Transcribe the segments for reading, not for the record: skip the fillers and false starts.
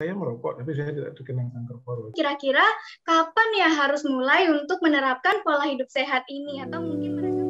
saya merokok, tapi saya tidak terkena kanker paru. Kira-kira kapan ya harus mulai untuk menerapkan pola hidup sehat ini? Atau mungkin mereka...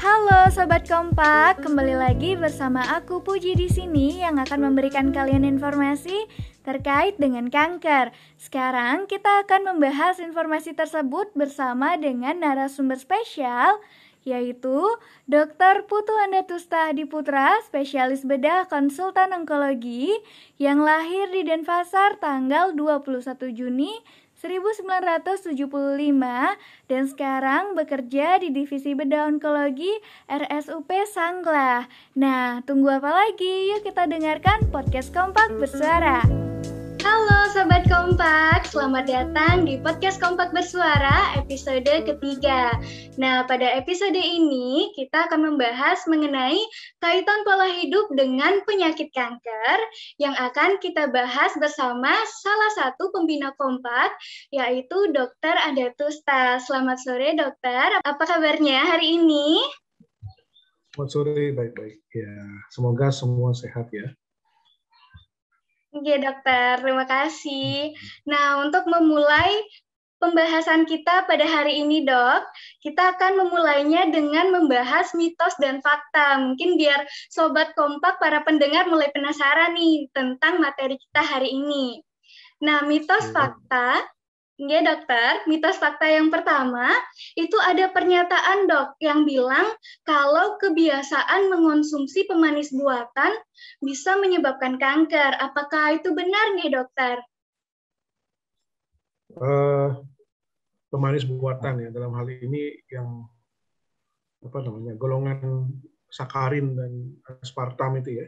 Halo Sobat Kompak, kembali lagi bersama aku Puji di sini yang akan memberikan kalian informasi terkait dengan kanker. Sekarang kita akan membahas informasi tersebut bersama dengan narasumber spesial, yaitu Dr. Putu Andatusta Diputra, spesialis bedah konsultan onkologi yang lahir di Denpasar tanggal 21 Juni 1975 dan sekarang bekerja di Divisi Bedah Onkologi RSUP Sanglah. Nah, tunggu apa lagi? Yuk kita dengarkan podcast Kompak Bersuara. Halo Sobat Kompak, selamat datang di Podcast Kompak Bersuara episode ketiga. Nah, pada episode ini kita akan membahas mengenai kaitan pola hidup dengan penyakit kanker yang akan kita bahas bersama salah satu pembina Kompak, yaitu Dr. Andatusta. Selamat sore dokter, apa kabarnya hari ini? Selamat sore, baik-baik. Ya, semoga semua sehat ya. Oke dokter, terima kasih. Nah, untuk memulai pembahasan kita pada hari ini dok, kita akan memulainya dengan membahas mitos dan fakta. Mungkin biar Sobat Kompak, para pendengar mulai penasaran nih tentang materi kita hari ini. Nah, mitos fakta, ya dokter, mitos fakta yang pertama, itu ada pernyataan dok yang bilang kalau kebiasaan mengonsumsi pemanis buatan bisa menyebabkan kanker. Apakah itu benar nih dokter? Pemanis buatan ya, dalam hal ini yang golongan sakarin dan aspartam itu ya.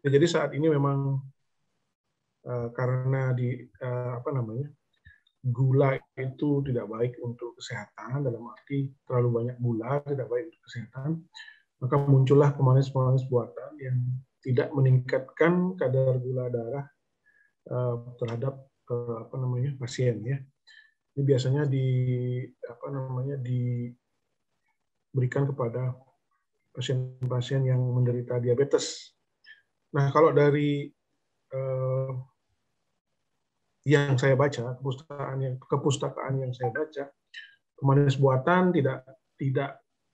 Jadi saat ini memang karena gula itu tidak baik untuk kesehatan, dalam arti terlalu banyak gula tidak baik untuk kesehatan, maka muncullah pemanis-pemanis buatan yang tidak meningkatkan kadar gula darah terhadap pasien ya. Ini biasanya diberikan kepada pasien-pasien yang menderita diabetes. Nah, kalau dari yang saya baca, kepustakaan yang saya baca, pemanis buatan tidak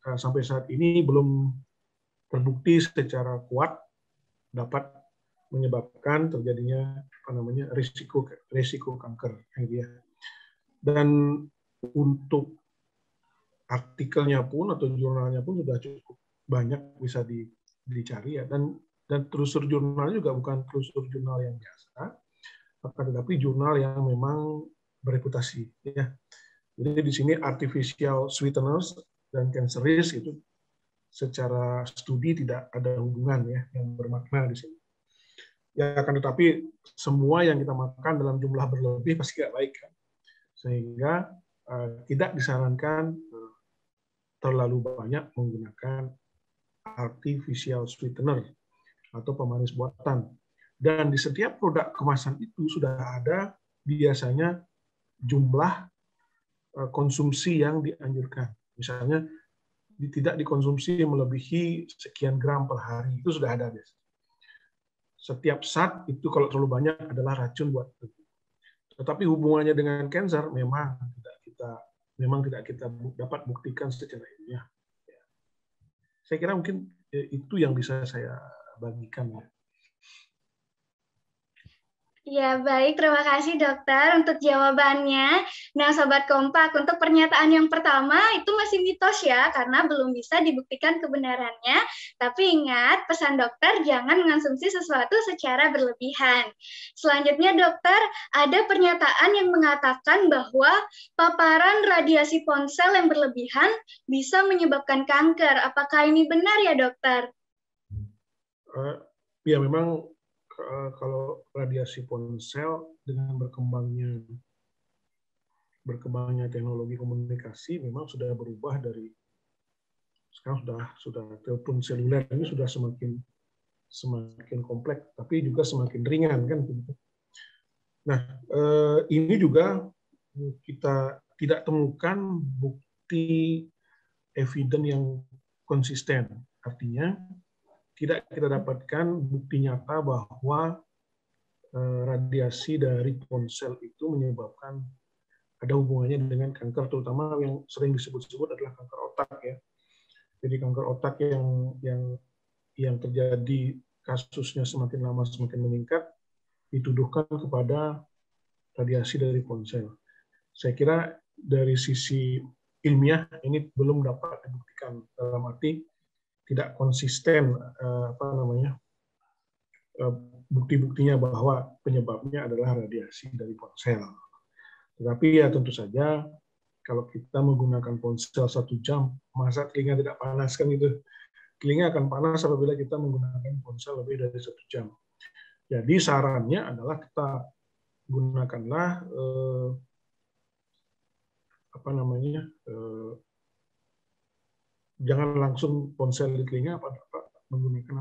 sampai saat ini belum terbukti secara kuat dapat menyebabkan terjadinya risiko kanker ya. Dan untuk artikelnya pun atau jurnalnya pun sudah cukup banyak bisa dicari ya, dan telusur jurnalnya juga bukan telusur jurnal yang biasa, tetapi jurnal yang memang bereputasi ya. Jadi di sini artificial sweeteners dan cancer risk itu secara studi tidak ada hubungan ya yang bermakna di sini. Ya, akan tetapi semua yang kita makan dalam jumlah berlebih pasti tidak baik kan. Sehingga tidak disarankan terlalu banyak menggunakan artificial sweetener atau pemanis buatan. Dan di setiap produk kemasan itu sudah ada biasanya jumlah konsumsi yang dianjurkan. Misalnya tidak dikonsumsi melebihi sekian gram per hari, itu sudah ada biasanya. Setiap zat itu kalau terlalu banyak adalah racun buat tubuh. Tetapi hubungannya dengan kanker memang tidak kita dapat buktikan secara ilmiah. Saya kira mungkin itu yang bisa saya bagikan ya. Ya, baik. Terima kasih dokter untuk jawabannya. Nah, Sobat Kompak, untuk pernyataan yang pertama itu masih mitos ya, karena belum bisa dibuktikan kebenarannya. Tapi ingat, pesan dokter jangan mengonsumsi sesuatu secara berlebihan. Selanjutnya dokter, ada pernyataan yang mengatakan bahwa paparan radiasi ponsel yang berlebihan bisa menyebabkan kanker. Apakah ini benar ya dokter? Ya, memang kalau radiasi ponsel dengan berkembangnya teknologi komunikasi memang sudah berubah dari sekarang sudah telepon seluler ini sudah semakin kompleks tapi juga semakin ringan kan begitu. Nah, ini juga kita tidak temukan bukti evidence yang konsisten. Artinya tidak kita dapatkan bukti nyata bahwa radiasi dari ponsel itu menyebabkan ada hubungannya dengan kanker, terutama yang sering disebut-sebut adalah kanker otak ya. Jadi kanker otak yang terjadi kasusnya semakin lama semakin meningkat dituduhkan kepada radiasi dari ponsel. Saya kira dari sisi ilmiah ini belum dapat dibuktikan, dalam arti tidak konsisten bukti-buktinya bahwa penyebabnya adalah radiasi dari ponsel. Tetapi ya tentu saja kalau kita menggunakan ponsel 1 jam, masa telinga tidak panas kan itu? Telinga akan panas apabila kita menggunakan ponsel lebih dari 1 jam. Jadi sarannya adalah kita gunakanlah jangan langsung ponsel di telinga, menggunakan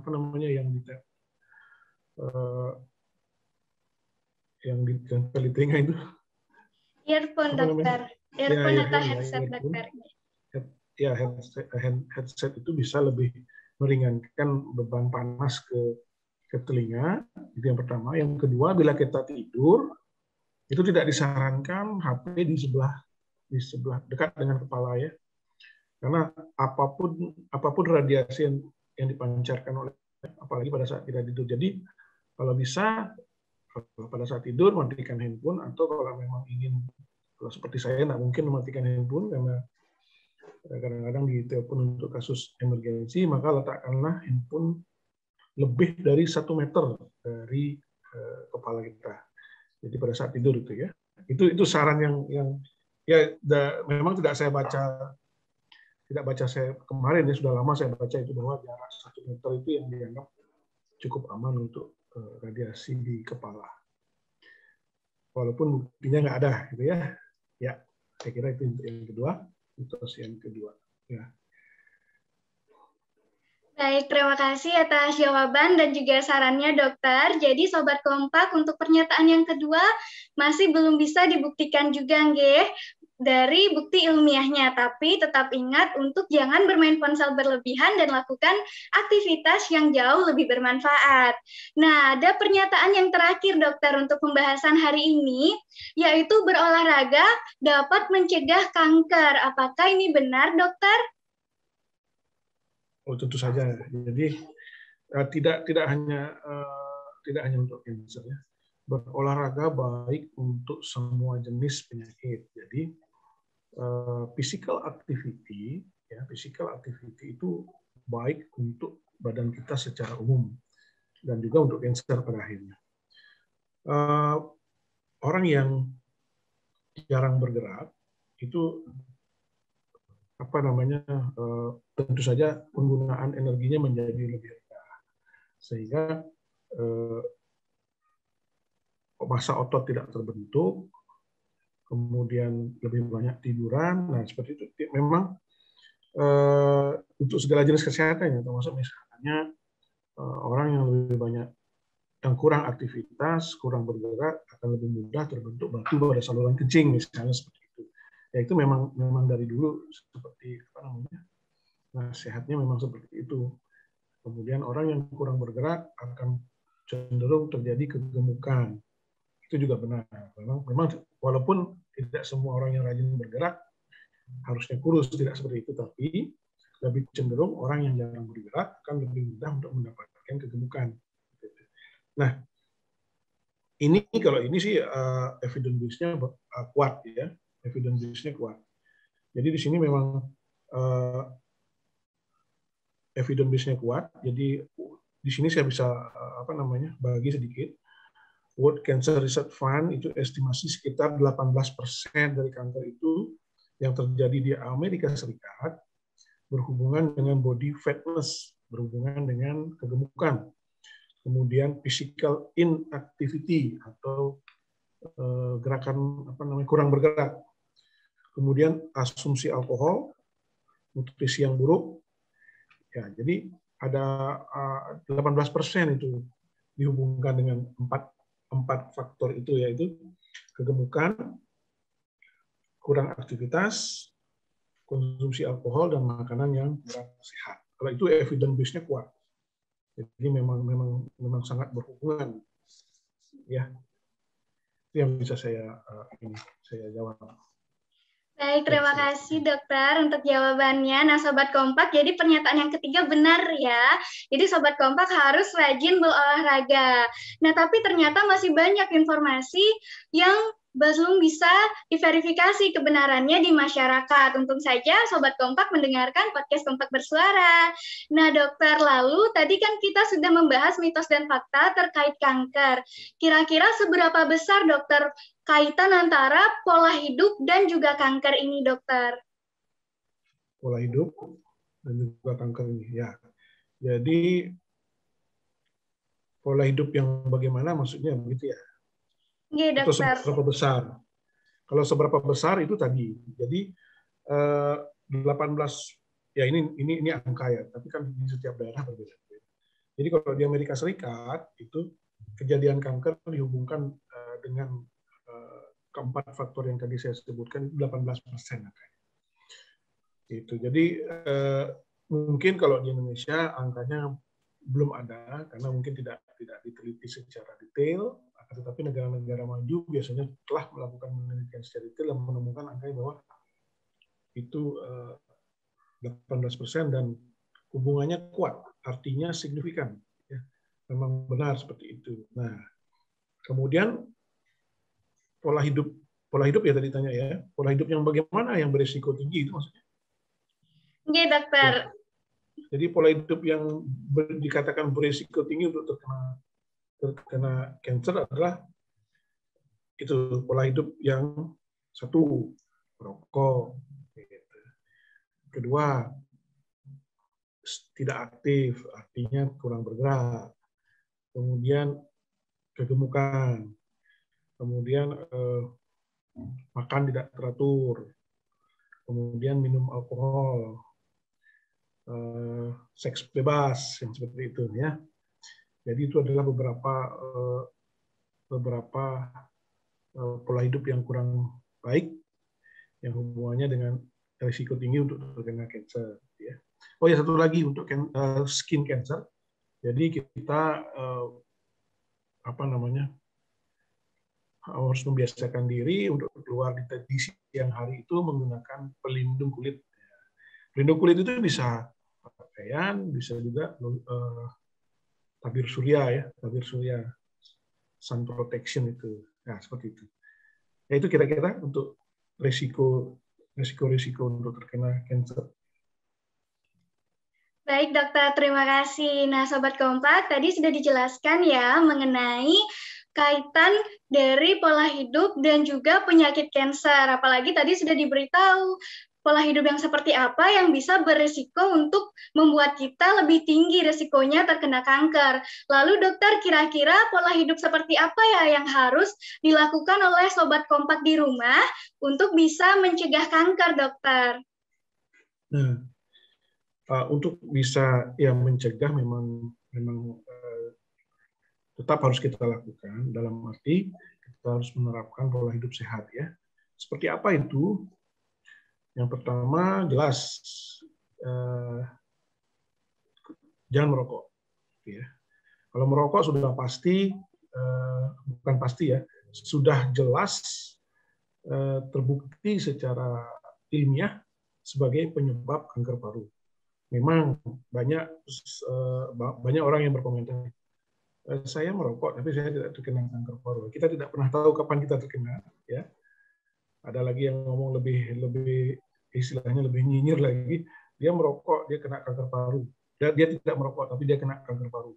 yang ditempel di telinga itu. Earphone, dokter. Earphone atau headset, dokter. Ya, headset itu bisa lebih meringankan beban panas ke telinga. Itu yang pertama. Yang kedua, bila kita tidur, itu tidak disarankan HP di sebelah dekat dengan kepala ya. Karena apapun radiasi yang dipancarkan oleh, apalagi pada saat kita tidur. Jadi kalau bisa pada saat tidur matikan handphone, atau kalau memang ingin, kalau seperti saya tidak mungkin mematikan handphone karena kadang-kadang ditelepon untuk kasus emergensi, maka letakkanlah handphone lebih dari 1 meter dari kepala kita. Jadi pada saat tidur itu ya. Itu saran yang ya memang tidak baca saya kemarin ya, sudah lama saya baca itu bahwa jarak 1 meter itu yang dianggap cukup aman untuk radiasi di kepala. Walaupun buktinya nggak ada gitu ya. Ya, saya kira itu yang kedua. Mitos yang kedua. Ya. Baik, terima kasih atas jawaban dan juga sarannya, dokter. Jadi, Sobat Kompak, untuk pernyataan yang kedua masih belum bisa dibuktikan juga, nggih, dari bukti ilmiahnya. Tapi tetap ingat untuk jangan bermain ponsel berlebihan dan lakukan aktivitas yang jauh lebih bermanfaat. Nah, ada pernyataan yang terakhir, dokter, untuk pembahasan hari ini, yaitu berolahraga dapat mencegah kanker. Apakah ini benar, dokter? Oh, tentu saja. Jadi tidak hanya untuk kanker ya. Berolahraga baik untuk semua jenis penyakit. Jadi physical activity itu baik untuk badan kita secara umum dan juga untuk kanker pada akhirnya. Orang yang jarang bergerak itu tentu saja penggunaan energinya menjadi lebih rendah, sehingga massa otot tidak terbentuk, kemudian lebih banyak tiduran. Nah, seperti itu memang untuk segala jenis kesehatan ya, termasuk misalnya orang yang lebih banyak yang kurang aktivitas, kurang bergerak, akan lebih mudah terbentuk batu pada saluran kencing misalnya, seperti itu. Ya, itu memang dari dulu seperti nasihatnya memang seperti itu. Kemudian orang yang kurang bergerak akan cenderung terjadi kegemukan. Itu juga benar. Memang walaupun tidak semua orang yang rajin bergerak harusnya kurus, tidak seperti itu, tapi lebih cenderung orang yang jarang bergerak akan lebih mudah untuk mendapatkan kegemukan. Nah, kalau ini sih evidence base-nya kuat ya. Evidence base-nya kuat. Jadi di sini memang evidence base-nya kuat. Jadi di sini saya bisa bagi sedikit. World Cancer Research Fund itu estimasi sekitar 18% dari kanker itu yang terjadi di Amerika Serikat berhubungan dengan body fatness, berhubungan dengan kegemukan. Kemudian physical inactivity atau gerakan kurang bergerak. Kemudian asumsi alkohol, nutrisi yang buruk. Ya, jadi ada 18% itu dihubungkan dengan empat faktor itu, yaitu kegemukan, kurang aktivitas, konsumsi alkohol, dan makanan yang kurang sehat. Kalau itu evidence base-nya kuat. Jadi memang sangat berhubungan, ya. Itu yang bisa saya jawab. Baik, terima kasih dokter untuk jawabannya. Nah, Sobat Kompak, jadi pernyataan yang ketiga benar ya. Jadi Sobat Kompak harus rajin berolahraga. Nah, tapi ternyata masih banyak informasi yang belum bisa diverifikasi kebenarannya di masyarakat. Untung saja Sobat Kompak mendengarkan podcast Kompak Bersuara. Nah, dokter, lalu tadi kan kita sudah membahas mitos dan fakta terkait kanker. Kira-kira seberapa besar, dokter, kaitan antara pola hidup dan juga kanker ini, dokter? Pola hidup dan juga kanker ini, ya. Jadi pola hidup yang bagaimana maksudnya begitu ya? Iya, dokter. Atau dokter. seberapa besar? Kalau seberapa besar itu tadi. Jadi 18 ya ini angka ya, tapi kan di setiap daerah berbeda. Jadi kalau di Amerika Serikat itu kejadian kanker dihubungkan dengan keempat faktor yang tadi saya sebutkan, 18%. Itu. Jadi mungkin kalau di Indonesia angkanya belum ada karena mungkin tidak diteliti secara detail, tetapi negara-negara maju biasanya telah melakukan penelitian secara detail dan menemukan angka bahwa itu 18% dan hubungannya kuat, artinya signifikan. Ya. Memang benar seperti itu. Nah, kemudian pola hidup ya tadi tanya ya, pola hidup yang bagaimana yang berisiko tinggi itu maksudnya? Iya, dokter. Ya. Jadi pola hidup yang dikatakan berisiko tinggi untuk terkena kanker adalah itu pola hidup yang satu, merokok, kedua tidak aktif, artinya kurang bergerak, kemudian kegemukan, kemudian makan tidak teratur, kemudian minum alkohol, seks bebas, yang seperti itu ya. Jadi itu adalah beberapa pola hidup yang kurang baik yang hubungannya dengan risiko tinggi untuk terkena kanker. Ya. Oh ya, satu lagi untuk skin cancer. Jadi kita harus membiasakan diri untuk keluar di siang hari itu menggunakan pelindung kulit. Pelindung kulit itu bisa pakaian, bisa juga tabir surya, sun protection itu. Nah, seperti itu. Ya, itu kira-kira untuk risiko untuk terkena kanker. Baik, dokter. Terima kasih. Nah, Sobat Kompak, tadi sudah dijelaskan ya mengenai kaitan dari pola hidup dan juga penyakit kanker. Apalagi tadi sudah diberitahu pola hidup yang seperti apa yang bisa berisiko untuk membuat kita lebih tinggi risikonya terkena kanker. Lalu dokter, kira-kira pola hidup seperti apa ya yang harus dilakukan oleh Sobat Kompak di rumah untuk bisa mencegah kanker, dokter? Nah, untuk bisa mencegah memang tetap harus kita lakukan, dalam arti kita harus menerapkan pola hidup sehat ya. Seperti apa itu? Yang pertama jelas jangan merokok. Ya. Kalau merokok sudah pasti, bukan pasti ya, sudah jelas terbukti secara ilmiah sebagai penyebab kanker paru. Memang banyak orang yang berkomentar, saya merokok tapi saya tidak terkena kanker paru. Kita tidak pernah tahu kapan kita terkena. Ya. Ada lagi yang ngomong lebih istilahnya lebih nyinyir lagi, dia merokok dia kena kanker paru. Dia tidak merokok tapi dia kena kanker paru.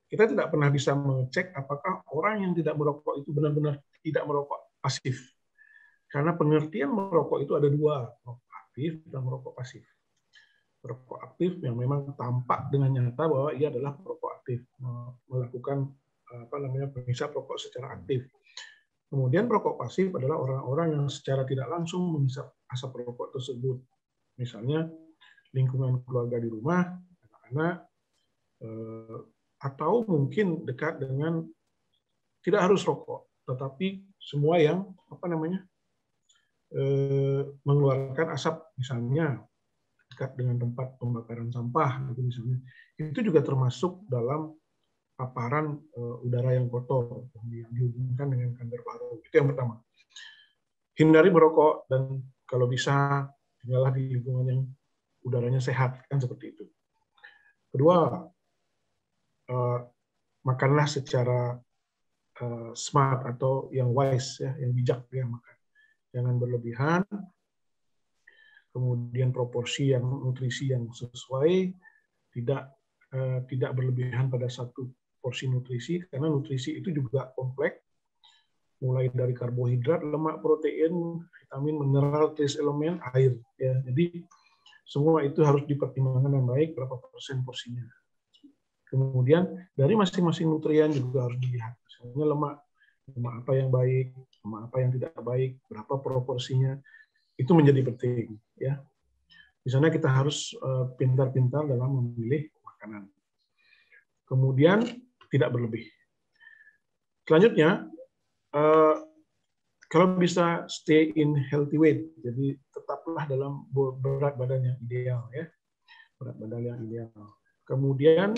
Kita tidak pernah bisa mengecek apakah orang yang tidak merokok itu benar-benar tidak merokok pasif. Karena pengertian merokok itu ada dua, merokok aktif dan merokok pasif. Merokok aktif yang memang tampak dengan nyata bahwa ia adalah merokok aktif, melakukan penghisap rokok secara aktif. Kemudian perokok pasif adalah orang-orang yang secara tidak langsung menghisap asap rokok tersebut. Misalnya lingkungan keluarga di rumah, anak-anak, atau mungkin dekat dengan tidak harus rokok, tetapi semua yang mengeluarkan asap, misalnya dekat dengan tempat pembakaran sampah, gitu misalnya. itu juga termasuk dalam paparan udara yang kotor yang dihubungkan dengan kanker paru. Itu yang pertama. Hindari merokok dan kalau bisa tinggallah di lingkungan yang udaranya sehat, kan seperti itu. Kedua, makanlah secara smart atau yang wise, ya, yang bijak ya makan. Jangan berlebihan. Kemudian proporsi yang nutrisi yang sesuai, tidak berlebihan pada satu porsi nutrisi, karena nutrisi itu juga kompleks, mulai dari karbohidrat, lemak, protein, vitamin, mineral, trace elemen, air. Ya. Jadi semua itu harus dipertimbangkan dengan baik berapa persen porsinya. Kemudian dari masing-masing nutrien juga harus dilihat. Misalnya lemak apa yang baik, lemak apa yang tidak baik, berapa proporsinya. Itu menjadi penting, ya. Di sana kita harus pintar-pintar dalam memilih makanan. Kemudian tidak berlebih. Selanjutnya, kalau bisa stay in healthy weight, jadi tetaplah dalam berat badan yang ideal, ya, berat badan yang ideal. Kemudian